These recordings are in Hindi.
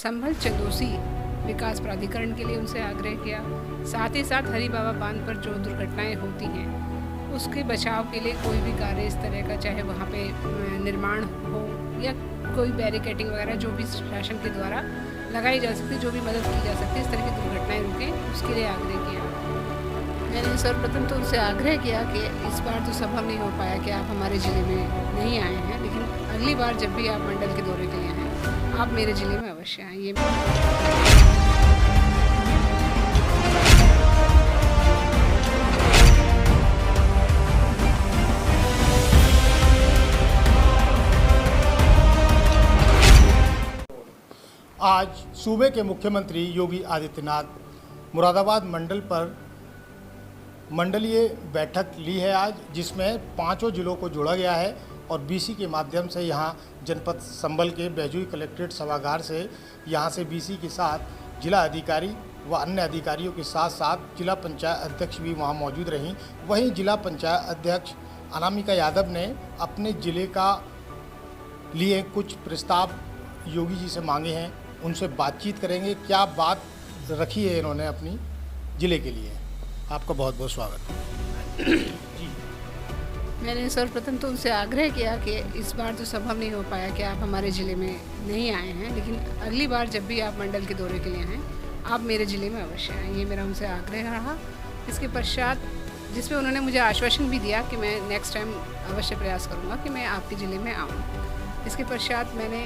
संभल चंदोसी विकास प्राधिकरण के लिए उनसे आग्रह किया। साथ ही साथ हरी बाबा बांध पर जो दुर्घटनाएं होती हैं उसके बचाव के लिए कोई भी कार्य इस तरह का, चाहे वहाँ पे निर्माण हो या कोई बैरिकेडिंग वगैरह, जो भी शासन के द्वारा लगाई जा सकती, जो भी मदद की जा सकती है इस तरह की दुर्घटनाएं रुकें, उसके लिए आग्रह किया। मैंने सर्वप्रथम तो उनसे आग्रह किया कि इस बार तो संभव नहीं हो पाया कि आप हमारे ज़िले में नहीं आए हैं, लेकिन अगली बार जब भी आप मंडल के दौरे के लिए आएँ आप मेरे ज़िले में अवश्य आएँ। ये आज सूबे के मुख्यमंत्री योगी आदित्यनाथ मुरादाबाद मंडल पर मंडलीय बैठक ली है आज, जिसमें 5 जिलों को जोड़ा गया है और बीसी के माध्यम से यहाँ जनपद संभल के बैजुई कलेक्ट्रेट सभागार से यहाँ से बीसी के साथ जिला अधिकारी व अन्य अधिकारियों के साथ साथ जिला पंचायत अध्यक्ष भी वहाँ मौजूद रहीं। वहीं जिला पंचायत अध्यक्ष अनामिका यादव ने अपने ज़िले का लिए कुछ प्रस्ताव योगी जी से मांगे हैं, उनसे बातचीत करेंगे। क्या बात रखी है इन्होंने अपनी ज़िले के लिए। आपका बहुत बहुत स्वागत जी। मैंने सर्वप्रथम तो उनसे आग्रह किया कि इस बार तो संभव नहीं हो पाया कि आप हमारे ज़िले में नहीं आए हैं, लेकिन अगली बार जब भी आप मंडल के दौरे के लिए आएँ आप मेरे ज़िले में अवश्य आएँ। ये मेरा उनसे आग्रह रहा। इसके पश्चात जिसमें उन्होंने मुझे आश्वासन भी दिया कि मैं नेक्स्ट टाइम अवश्य प्रयास करूँगा कि मैं आपके ज़िले में आऊँ। इसके पश्चात मैंने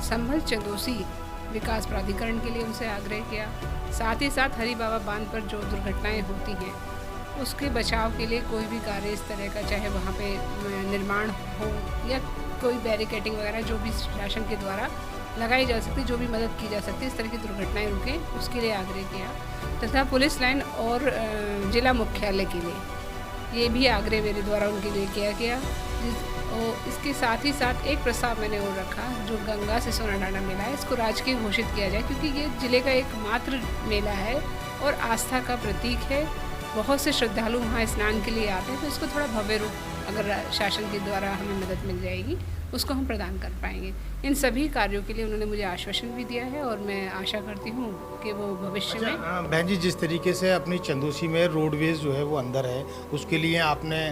संभल चंदोसी विकास प्राधिकरण के लिए उनसे आग्रह किया। साथ ही साथ हरी बाबा बांध पर जो दुर्घटनाएं होती हैं उसके बचाव के लिए कोई भी कार्य इस तरह का, चाहे वहाँ पे निर्माण हो या कोई बैरिकेडिंग वगैरह, जो भी शासन के द्वारा लगाई जा सकती, जो भी मदद की जा सकती, इस तरह की दुर्घटनाएं रुकें, उसके लिए आग्रह किया। तथा पुलिस लाइन और जिला मुख्यालय के लिए ये भी आग्रह मेरे द्वारा उनके लिए किया गया। और इसके साथ ही साथ एक प्रस्ताव मैंने और रखा, जो गंगा से सोना डांडा मेला है इसको राजकीय घोषित किया जाए, क्योंकि ये ज़िले का एकमात्र मेला है और आस्था का प्रतीक है। बहुत से श्रद्धालु वहाँ स्नान के लिए आते हैं, तो इसको थोड़ा भव्य रूप अगर शासन के द्वारा हमें मदद मिल जाएगी उसको हम प्रदान कर पाएंगे। इन सभी कार्यों के लिए उन्होंने मुझे आश्वासन भी दिया है और मैं आशा करती हूँ कि वो भविष्य में। बहन जी, जिस तरीके से अपनी चंदोसी में रोडवेज जो है वो अंदर है, उसके लिए आपने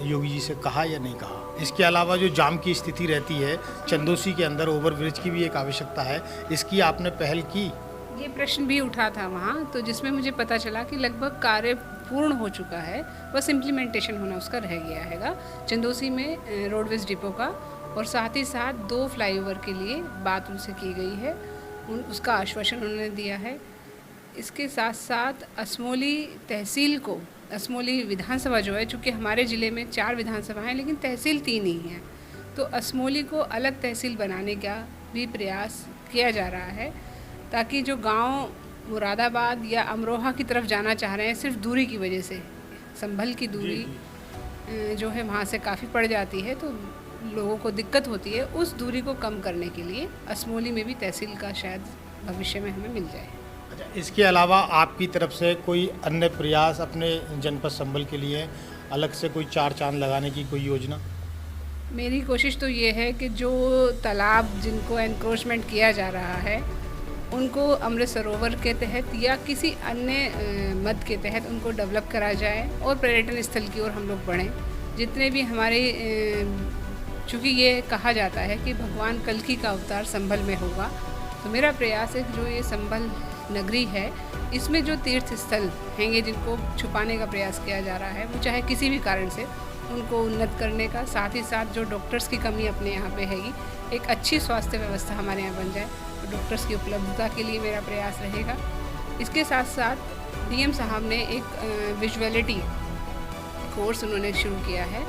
योगी जी से कहा या नहीं कहा? इसके अलावा जो जाम की स्थिति रहती है चंदोसी के अंदर, ओवरब्रिज की भी एक आवश्यकता है, इसकी आपने पहल की? ये प्रश्न भी उठा था वहाँ, तो जिसमें मुझे पता चला कि लगभग कार्य पूर्ण हो चुका है, बस इम्प्लीमेंटेशन होना उसका रह गया हैगा चंदोसी में रोडवेज डिपो का। और साथ ही साथ 2 फ्लाईओवर के लिए बात उनसे की गई है, उसका आश्वासन उन्होंने दिया है। इसके साथ साथ असमोली तहसील को, असमोली विधानसभा जो है, चूँकि हमारे ज़िले में 4 विधानसभा हैं लेकिन तहसील 3 ही हैं, तो असमोली को अलग तहसील बनाने का भी प्रयास किया जा रहा है, ताकि जो गांव मुरादाबाद या अमरोहा की तरफ जाना चाह रहे हैं, सिर्फ दूरी की वजह से, संभल की दूरी जो है वहाँ से काफ़ी पड़ जाती है, तो लोगों को दिक्कत होती है, उस दूरी को कम करने के लिए असमोली में भी तहसील का शायद भविष्य में हमें मिल जाए। अच्छा, इसके अलावा आपकी तरफ से कोई अन्य प्रयास अपने जनपद संभल के लिए अलग से कोई 4 चांद लगाने की कोई योजना? मेरी कोशिश तो ये है कि जो तालाब जिनको एनक्रोचमेंट किया जा रहा है उनको अमृत सरोवर के तहत या किसी अन्य मद के तहत उनको डेवलप करा जाए और पर्यटन स्थल की ओर हम लोग बढ़ें। जितने भी हमारे, चूँकि ये कहा जाता है कि भगवान कल्कि का अवतार संभल में होगा, तो मेरा प्रयास है कि जो ये संभल नगरी है इसमें जो तीर्थ स्थल हैंगे जिनको छुपाने का प्रयास किया जा रहा है, वो चाहे किसी भी कारण से, उनको उन्नत करने का, साथ ही साथ जो डॉक्टर्स की कमी अपने यहाँ पे हैगी, एक अच्छी स्वास्थ्य व्यवस्था हमारे यहाँ बन जाए, तो डॉक्टर्स की उपलब्धता के लिए मेरा प्रयास रहेगा। इसके साथ साथ डीएम साहब ने एक विजुअलिटी कोर्स उन्होंने शुरू किया है,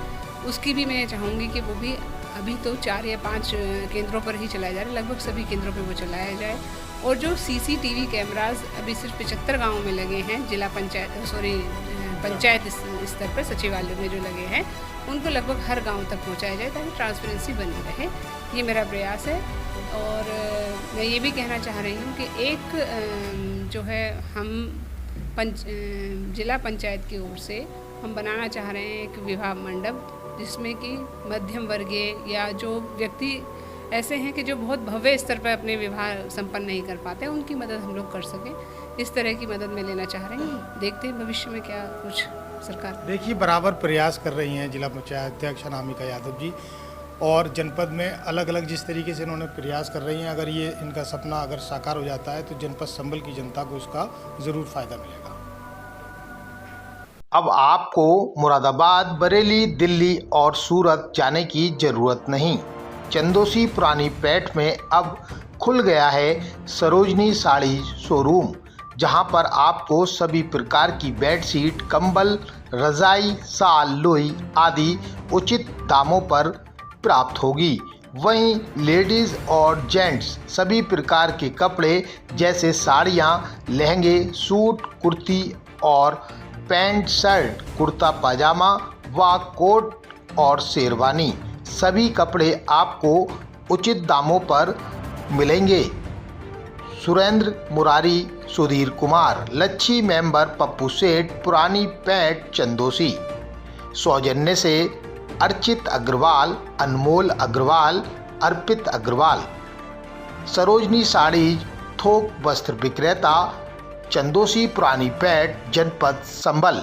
उसकी भी मैं चाहूँगी कि वो भी अभी तो 4 या 5 केंद्रों पर ही चलाया जा रहा है, लगभग सभी केंद्रों पर वो चलाया जाए। और जो सीसीटीवी कैमराज अभी सिर्फ 75 गाँवों में लगे हैं, जिला पंचायत स्तर पर सचिवालय में जो लगे हैं, उनको लगभग हर गांव तक पहुंचाया जाए ताकि ट्रांसपेरेंसी बनी रहे। ये मेरा प्रयास है। और मैं ये भी कहना चाह रही हूँ कि एक जो है हम जिला पंचायत की ओर से हम बनाना चाह रहे हैं एक विवाह मंडप, जिसमें कि मध्यम वर्गीय या जो व्यक्ति ऐसे हैं कि जो बहुत भव्य स्तर पर अपने विवाह संपन्न नहीं कर पाते, उनकी मदद हम लोग कर सकें, इस तरह की मदद मैं लेना चाह रही हूँ। देखते हैं भविष्य में क्या कुछ सरकार। देखिए, बराबर प्रयास कर रही हैं जिला पंचायत अध्यक्ष अनामिका यादव जी, और जनपद में अलग अलग जिस तरीके से इन्होंने प्रयास कर रही हैं, अगर ये इनका सपना अगर साकार हो जाता है तो जनपद संबल की जनता को इसका ज़रूर फ़ायदा मिलेगा। अब आपको मुरादाबाद, बरेली, दिल्ली और सूरत जाने की ज़रूरत नहीं। चंदोसी पुरानी पेठ में अब खुल गया है सरोजनी साड़ी शोरूम, जहां पर आपको सभी प्रकार की बेडशीट, कंबल, रजाई, शाल, लोई आदि उचित दामों पर प्राप्त होगी। वहीं लेडीज़ और जेंट्स सभी प्रकार के कपड़े जैसे साड़ियाँ, लहंगे, सूट, कुर्ती और पैंट, शर्ट, कुर्ता पाजामा व कोट और शेरवानी, सभी कपड़े आपको उचित दामों पर मिलेंगे। सुरेंद्र मुरारी, सुधीर कुमार, लच्छी मेंबर, पप्पू सेठ, पुरानी पेठ, चंदोसी। सौजन्य से अर्चित अग्रवाल, अनमोल अग्रवाल, अर्पित अग्रवाल। सरोजनी साड़ीज थोक वस्त्र विक्रेता, चंदोसी, पुरानी पेठ, जनपद संबल।